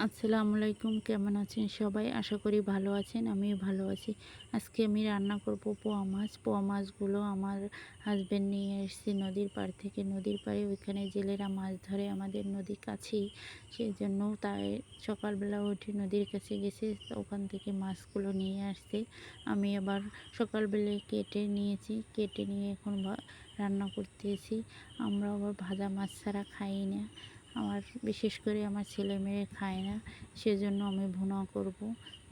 আসসালামু আলাইকুম, কেমন আছেন সবাই? আশা করি ভালো আছেন। আমিও ভালো আছি। আজকে আমি রান্না করব পোয়া মাছ। পোয়া মাছগুলো আমার হাজবেন্ড নিয়ে এসেছে নদীর পাড় থেকে। নদীর পাড়ে ওইখানে জেলেরা মাছ ধরে, আমাদের নদী কাছেই। সেজন্য তাই সকালবেলা উঠে নদীর কাছে গেছে, ওখান থেকে মাছগুলো নিয়ে আসছে। আমি আবার সকালবেলায় কেটে নিয়েছি, কেটে নিয়ে এখন রান্না করতেছি। আমরা আবার ভাজা মাছ ছাড়া খাই না। আমার বিশেষ করে আমার ছেলে মেয়ে খায় না, সেজন্য আমি ভুনা করব।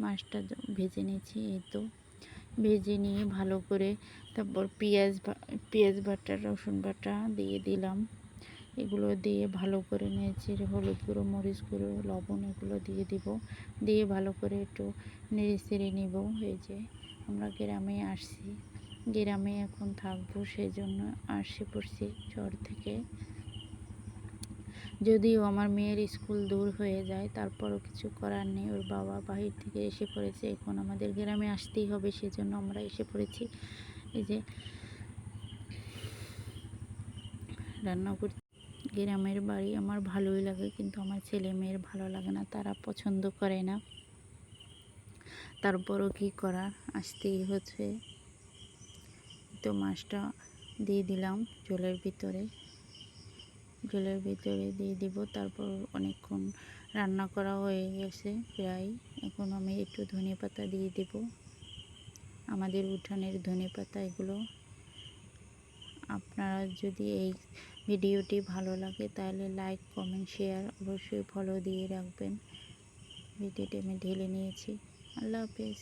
মাছটা ভেজে নিয়েছি, এই তো ভেজে নিয়ে ভালো করে তারপর পেঁয়াজ বাটা, রসুন বাটা দিয়ে দিলাম। এগুলো দিয়ে ভালো করে নিয়েছি, হলুদ গুঁড়ো, মরিচ গুঁড়ো, লবণ এগুলো দিয়ে দিব। দিয়ে ভালো করে একটু নেড়ে চেড়ে নিব। এই যে আমরা গ্রামে আসছি, গ্রামে এখন থাকবো, সেই জন্য আসি পড়ছি শহর থেকে। যদিও আমার মেয়ের স্কুল দূর হয়ে যায়, তারপরও কিছু করার নেই। ওর বাবা বাহির থেকে এসে পড়েছে, এখন আমাদের গ্রামে আসতেই হবে, সেজন্য আমরা এসে পড়েছি। এই যে রান্না করছি। গ্রামের বাড়ি আমার ভালোই লাগে, কিন্তু আমার ছেলে মেয়ের ভালো লাগে না, তারা পছন্দ করে না। তারপরও কি করার, আসতেই হচ্ছে। তো মাছটা দিয়ে দিলাম ঝোলের ভিতরে দিয়ে দিব। তারপর অনেকক্ষণ রান্না করা হয়ে গেছে প্রায়। এখন আমি একটু ধনেপাতা দিয়ে দেব, আমাদের উঠানের ধনেপাতা এগুলো। আপনারা যদি এই ভিডিওটি ভালো লাগে তাহলে লাইক, কমেন্ট, শেয়ার অবশ্যই ফলো দিয়ে রাখবেন। ভিডিওটি আমি ঢেলে নিয়েছি। আল্লাহ হাফেজ।